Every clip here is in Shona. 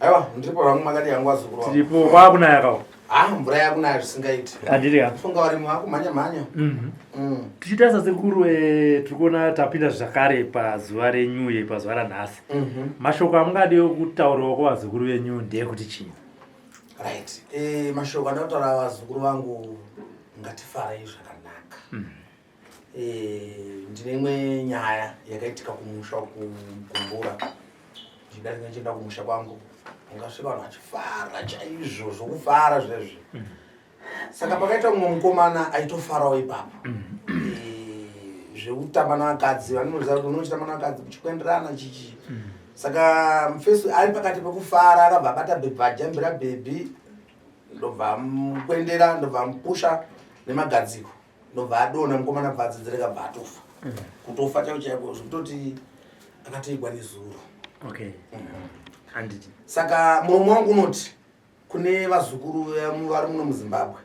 Aiwa, ndipo vangu makati yangu wazukuru wangu. Tiripo kwakuna yakawo. Mvura yakunaya zvisingaiti. Andiriya. Funga vari manya. Tichita Sekuru tirikuona tapinda zvakare pazuva renyu pazuva ranhasi. Mashoko amungadiwo kutaurawo kuvazukuru venyu ndeyekuti chii? Right. Mashoko andakutaura vazukuru vangu ngatifarei zvakanaka. Ndine imwe nyaya yakaitika kumusha WeKumbura. Ndichienda kumusha kwangu. Ungasvika vanhu vachifara chaizvo zvokufara zvezvi. Saka pakaita mumwe mukomana aitofarawo ipapo. Zvekutamba navakadzi, vanoziva kuti unochitamba navakadzi kuchikwenderana chichi. Saka mufesu ari pakati pekufara akabva abata bhebhi ajambira bhebhi, ndobva amukwendera, ndobva amupusha nemagadziko, ndobva adonha mukomana bvadzi dzirekabva atofa. Kutofa chaiwo chaiko zvekutoti akatoigwa nezuro. Okay. Handiti. Saka muromo wangu unoti kune vazukuru vari muno muZimbabwe,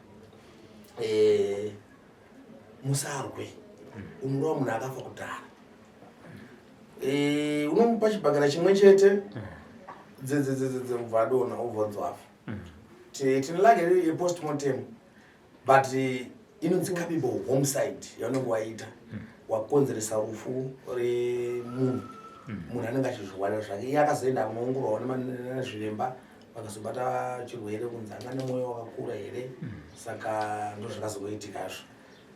musarwe unorova munhu akafa kudhara. Unomupa chibhagara chimwe chete ubva adonha ubvonzi wafa. Tine like postmortem but inonzi capable homicide yaunenge waita wakonzeresa rufu remunhu. Munhu anenge achizvirwara zvake iye akazoenda kunoongororwa nezviremba vakazobata chirwere kunzi anga nemwoyo wakakura here. Saka ndozvakazoitikazvo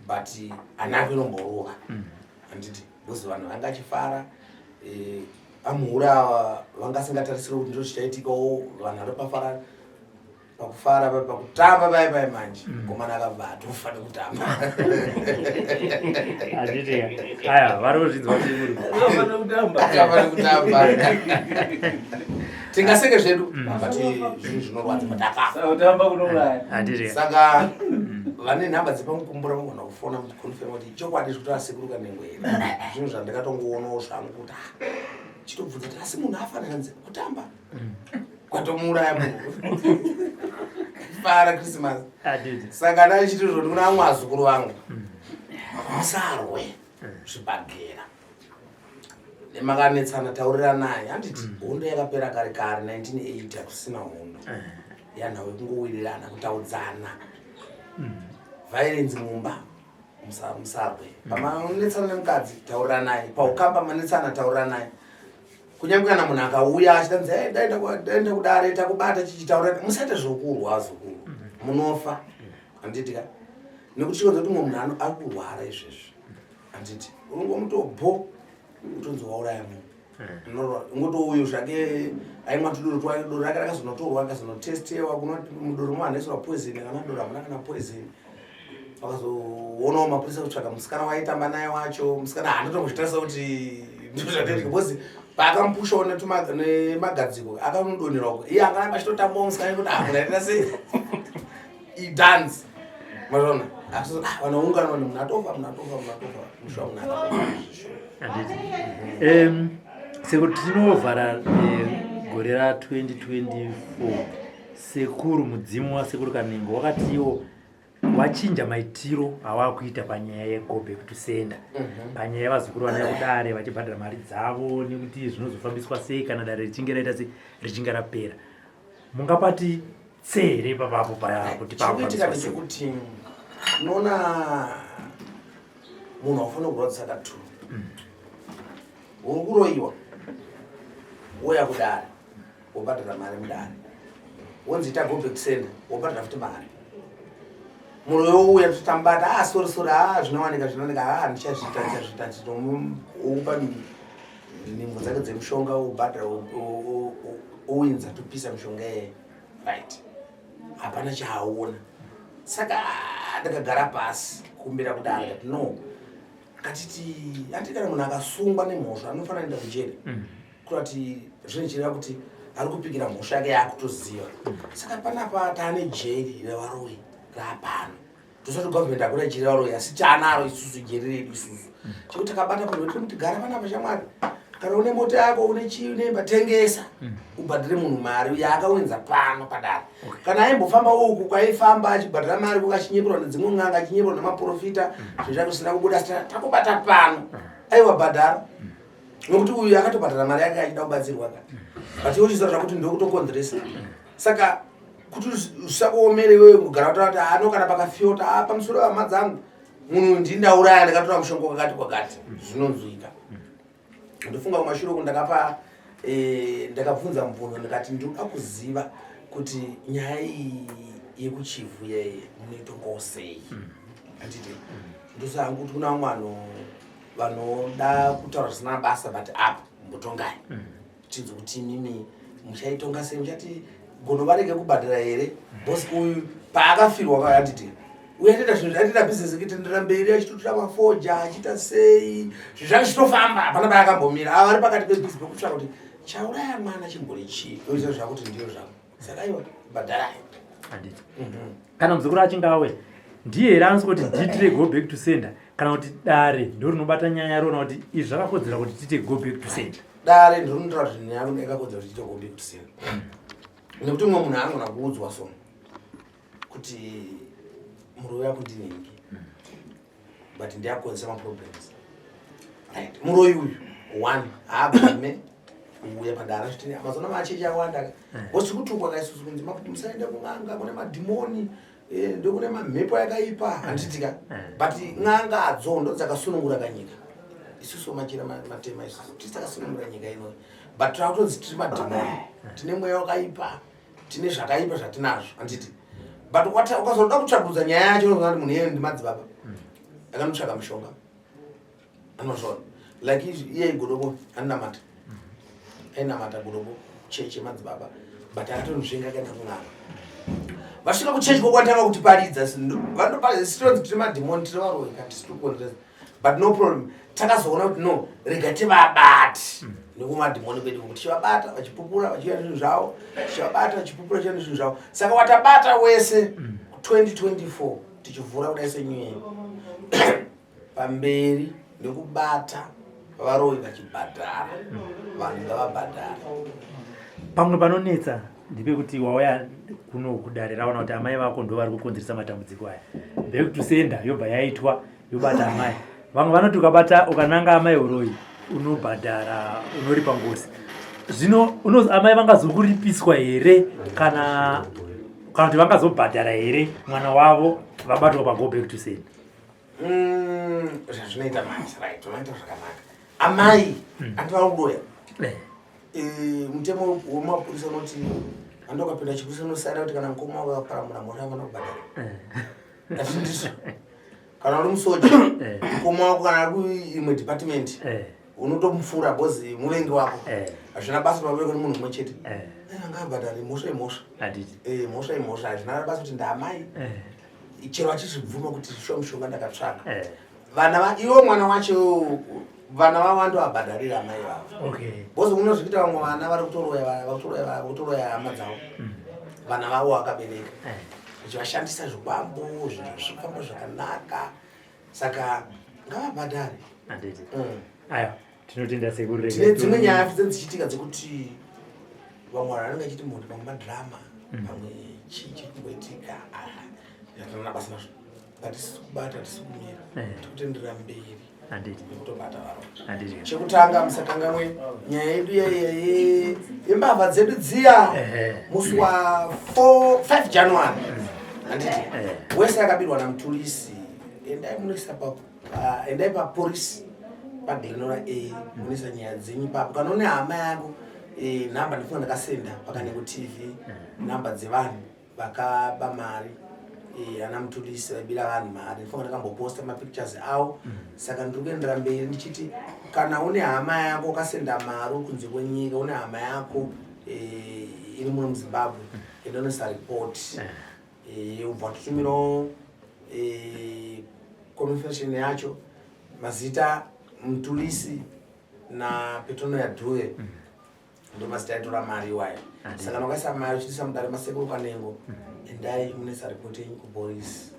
but anako inomborova handiti because vanhu vanga achifara amhura vangasingatarisire kuti ndo chichaitikawo vanhu vari pakufara pakutamba pai manje komana akabva atofa nekutamba. Aya varozvinzwa nekutamba tingaseke zvedu but zvinhu zvinorwadza matakautamba kunouraya. Saka vane nhamba dzepamukumbura vanogona kufona muchikonfirma kuti chokwadi zvekuti Sekuru Kanengo here. Zvinhu zvandakatongoonawo zvangu kuti chitobvunza kuti asi munhu afanira nze kutamba kwatomuuraya munhu fara Christmas. Saka ndaichiti zvoti kuna vamwe vazukuru vangu musarwe zvibhagera nemakanetsana taurira naye. Handiti hondo yakapera kare 1980 hakusina hondo yanhau yekungowirirana kutaudzana violence mumba. Musarwe pamanetsana nemukadzi taurira naye, paukamba manetsana taurira naye. Kunyange kana munhu akauya achitanzi daenda kudare takubata chichitaura musaite zvokurwa azukuru munofa. Handiti ka nekuti chikonza kuti mumwe munhu ari kurwara izvezvi. Handiti unongomutobho utonzi wauraya munhu ngotouyo zvake aimwa tudoro rake rakazonotorwa akazonotestewa kunoti mudoro mo hanoiswa poison kana doro hamuna kana poison. Vakazoonawo mapurisa kutsvaga musikana waitamba naye wacho. Musikana haanotongozvitarisa kuti ndozvataitika because paakamupushawo nemagadziko akanodonherwa iye angaramba achitotambawo musikana kuti munaita sei idance mazvaona vanoungana kuti munhu atofa musha munhu Sekuru tinovhara gore ra2024. Sekuru mudzimu waSekuru Kanengo wakatiwo wachinja maitiro avakuita panyaya yegobe kutusenda panyaya yevazukuru vana kudare vachibhadhara mari dzavo nekuti zvinozofambiswa sei kana dare richinge raita sei richinge rapera. Mungapati tsere papapo paya kuti pakuitika ndechekuti unoona munhu wafanira kurwadzisa katuru uri kuroyiwa woya kudare wobhadhara mari mudare wonzi ita gobe kusenda wobhadhara futi mari. Munhu ouya tutambata sorry zvinowanika ndichazvita ndinomupa nhimbo dzake dzemushonga wobhadhara owinza topisa mushonga yeye right hapana chaaona. Saka ndakagara pasi kumbira kudara kuti no katiti handiti kana munhu akasungwa nemhosva anofanira kuenda kujeri kuti zvinochireva kuti ari kupikira mhosva yake yaakutoziva. Saka panapa taane jeri revaroyi rapano tosati government akuna jeri revaroyi asi taanaro isusu jeri redu isusu chekuti takabata munhu wetiri kuti gara panapa shamwari kana une mota yako une chii unemba tengesa ubhadhire munhu mari yaakawenza pano padare. Kana aimbofamba uku kwaifamba achibhadhira mari kukachinyeperwa nedzimwe n'anga achinyeperwa nemaprofita zvezvakusina kubuda takubata pano aiwa bhadhara nokuti uyu akatobhadhara mari yake achida kubatsirwa ka but iwo chizotaura kuti ndokutokonzeresa saka kuti zvisakuomere iwewe kugara kutaura kuti ano kana pakafyota pamusoro wehama dzangu munhu ndindauraya ndakatora mushonga wakati kwakati zvinonzwika. Ndofunga kumashure uku ndakabvunza mubvunzo ndikati ndoda kuziva kuti nyaya iyi yekuchivhu yeye munoitongawo sei. Anditi ndosangu kuti kuna vamwe vanoda kutaura zvisina basa but apa mbotongai tinzwe kuti mimi muchaitonga sei, muchati gono varege kubhadhara here bosi uyu paakafirwa kwa anditi uyaenda zvinhu zvaitira business kuitendera mberi achitotora mafoja achiita sei zvinhu zvake zvitofamba pana paakambomira ava vari pakati pebusiness pekutsvaka kuti chauraya mwana chimbori chii oita zvakuti ndiyo zvavo saka iwa bhadharai anditi kana muzukuru achinge awe ndiye here anosi kuti nditire go back to sender kana kuti dare ndo rinobata nyaya rona kuti izvi zvakakodzera kuti tiite go back to sender. Dare ndo rinotaura kuti nyaya rona yakakodzera kuti tiite go back to sender nekuti umwe munhu anogona kuudzwa so kuti muroyi wako ndinhingi but ndiyakonzesa maproblems right. Muroyi uyu one haagame uya padara zvitini mazona machechi awanda bosi kutukwa kaisusu kunzi musaenda kun'anga kune madhimoni ndokune mamhepo yakaipa handitika but n'anga adzo ndo dzakasunungura kanyika isusu machira matema isusu tisi takasunungura nyika ino but takutonzi tiri madhimoni tine mweya wakaipa tine zvakaipa zvatinazvo handiti but ukazoda kutsvagudza nyaya yacho unozona kuti munhu iyeye ndimadzibaba akanotsvaga mushonga anosvona like iye godobo aninamata ainamata godobo chechi madzibaba but akatonzvenga kaenda kun'anga vasvika kuchechi kokwatanga kutiparidza vanoparidza sitonzi tiri madhimoni tiri varoyi katisitokonzeresa but no problem takazoona kuti no rega tivabati nekumadhimoni kwedu kuti chivabata vachipupura vachiita zvinhu zvavo chivabata vachipupura chiita zvinhu zvavo saka watabata wese 2024 tichivhura kudai senyuya pamberi nekubata varoyi vachibhadhara vanhu ngavabhadhara. Pamwe panonetsa ndepekuti wauya kuno kudare raona kuti amai vako ndo vari kukonzeresa matambudziko aya back to sender yobva yaitwa yobata amai vamwe vanoti ukabata ukananga amai uroyi unobhadhara unoripa ngosi zvino amai vangazokuripiswa here kana kuti vangazobhadhara here mwana wavo vabatwa pago back to sender. Zvazvinoita manje right unoita zvakanaka amai andivari kudoya mutemo wemapurisa unoti andokapinda chipurisa unosaira kuti kana mukoma wako akaparamura mwana vanobhadhara azvindizvo kana uri musoja mukoma wako kana ari kuimwe department unotomufura bhozi muvengi wako hazvina basa pabereko nemunhu mumwe chete angabhadhari mhosva imhosva mhosva imhosva hazvina basa kuti ndaamai chero achizvibvuma kuti shuwa mushonga ndakatsvaga vana iwo mwana wacho vana vavo vandovabhadharira amai vavo bhozi unozvikuita vamwe vana vari kutoroya hama dzavo vana vavo vakabereka vachivashandisa zvikwambo zvinhu zvifamba zvakanaka saka ngavabhadhare. Aya tinotenda Sekuru. Tine dzimwe nyaya dzichiitika dzekuti vamwe vanhu vanenge vachiti munhu pamwe madhirama pamwe chii chiri kungoitika yatana basa nazvo but tisi kubata tisi kumira tikutenderera mberi nekutobata varo. Chekutanga musakanganwe nyaya yedu yembavha dzedu dziya musi wa 5 January handiti wese akabirwa namutulisi endai munoisa endai papolisi paGlenora A munisa nyaya dzenyu papo kana une hama yako namba ndifunga ndakasenda pakanengo TV namba dzevanhu vakaba mari ana mutulisi vaibira vanhu mari ndifunga ndakamboposta mapictures avo saka ndiri kuendera mberi ndichiti kana une hama yako ukasenda mari kunze kwenyika une hama yako iri muno muZimbabwe endonoisa report ubva tutumirawo confession yacho mazita mutulisi na Petrono ya Dhuwe ndo mazita yatora mari iwayo saka makaisa mari uchitisa mudare masekuru Kanengo endai munesa report yenyu kupolisi.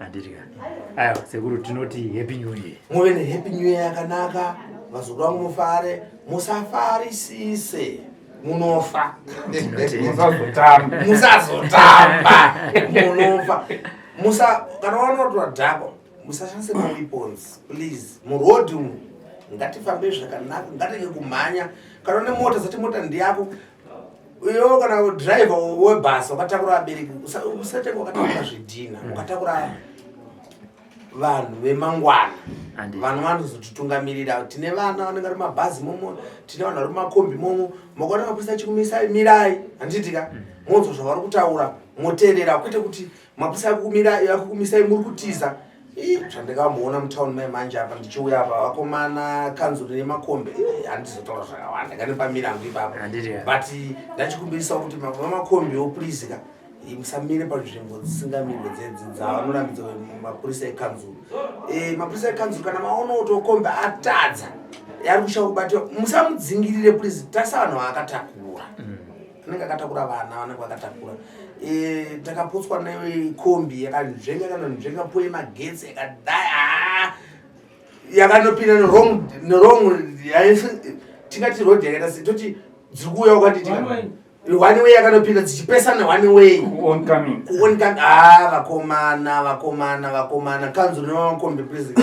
Aya Sekuru tinoti happy new year. Muve ne happy new year yakanaka vazukuru vangu mufare musafarisise munofa musazotamba munofa kana wanotora dhako musashandise weapons please muroad umu ngatifambe zvakanaka, ngatenge kumhanya. Kana une mota zati mota ndiyako, iwewe kana driver webhasi wakatakura abereki, usatenge wakatakura zvidhina, wakatakura vanhu vemangwana. Vanhu vanozotitungamirira. Tine vana vanenge vari mabhazi momo, tine vanhu vari mumakombi momo. Makaona mapurisa achikumisai, mirai, handitika monzwa zvavari kutaura, moteerera, kwete kuti mapurisa akukumisai muri kutiza. Zvandakamboona mutaundi mai manje apa ndichiuya apa, vakomana kanzuro nemakombi, handizotaura zvakawanda, nganepamira hangu ipapo. But ndachikumbirisa kuti vamakombiwo please ka musamire panzvimbo dzisingamirwe dzavanorambidzwa mapurisa ekanzuro. Mapurisa ekanzuro kana maona kuti kombi atadza yari kushaya kubatiwa, musamudzingirire please. Tarisa vanhu vakatakura, anenge akatakura vana, vanenge vakatakura. Takapotswa nekombi yakanzvenga kana nzvenga poye magetsi yakadai, yakanopinda nerong, tingati road yakaita sei, toti dziri kuuya ukanditi one way yakanopinda dzichipesana one way oncoming. Vakomana kanzuro nevamakombi please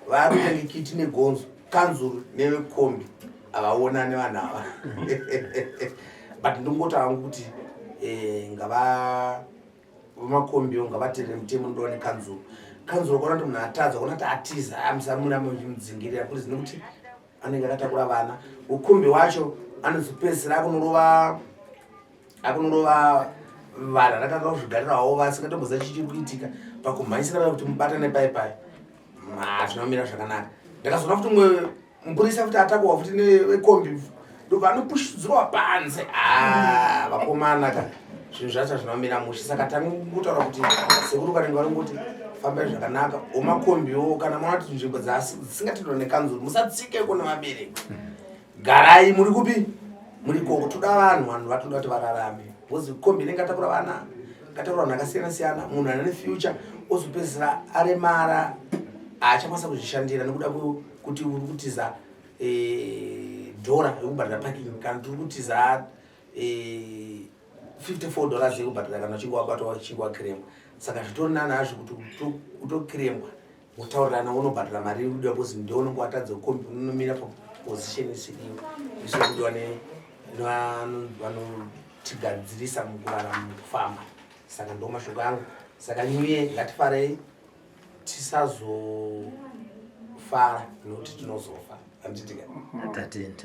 vari kutenga kiti negonzo. Kanzuro nevekombi havaonani vanhu ava. But ndingoti hangu kuti ngava vamakombiwo ngavateerere mutemo ndone kanzuro. Kanzuro kuona kuti munhu atadza, kuona kuti atiza, musamura muchimudzingirira please, nekuti anenge akatakura vana. Ukombi wacho anozopedzisira akunorova vanhu akanga kuzvigarirawo vasingatomboziva chichiri kuitika, pakumhanyisira vai kuti mubatane pai zvinomira zvakanaka. Ndakazoona kuti mumwe mupurisa kuti atakwa futi nekombi ndobva anopushidzirwa panze. Vakomana ka zvinhu zvacho zvinomira mushe. Saka tangutaura kuti Sekuru Kanengo varingoti fambai zvakanaka. Omakombiwo kana maona kuti nzvimbo dzisingatendwa nekanzuro, musatsike kune vabereki. Garai muri kupi? Muri koko. Toda vanhu vatoda kuti vararame. Because kombi inenge atakura vana, akatakura vanhu akasiyana-siyana, munhu ane future ozopedzisira aremara, haachakwanisa kuzvishandira nekuda kuti uri kutiza dhora yekubhadhara parking, kana tiri kutiza $54 yekubhadhara kana uchinge wabatwa uchinge wakiremwa. Saka zvitori nani hazvo kuti utokiremwa motaurirana unobhadhara mari iri kudiwa, because ndiwo unenge watadza kombi unomira paposition isiriyo. Izvo kudiwa vanotigadzirisa mukurarama mukufamba. Saka ndo mashoko angu. Saka nyuye ngatifarei, tisazofara nokuti tinozofa. Handitika tatenda.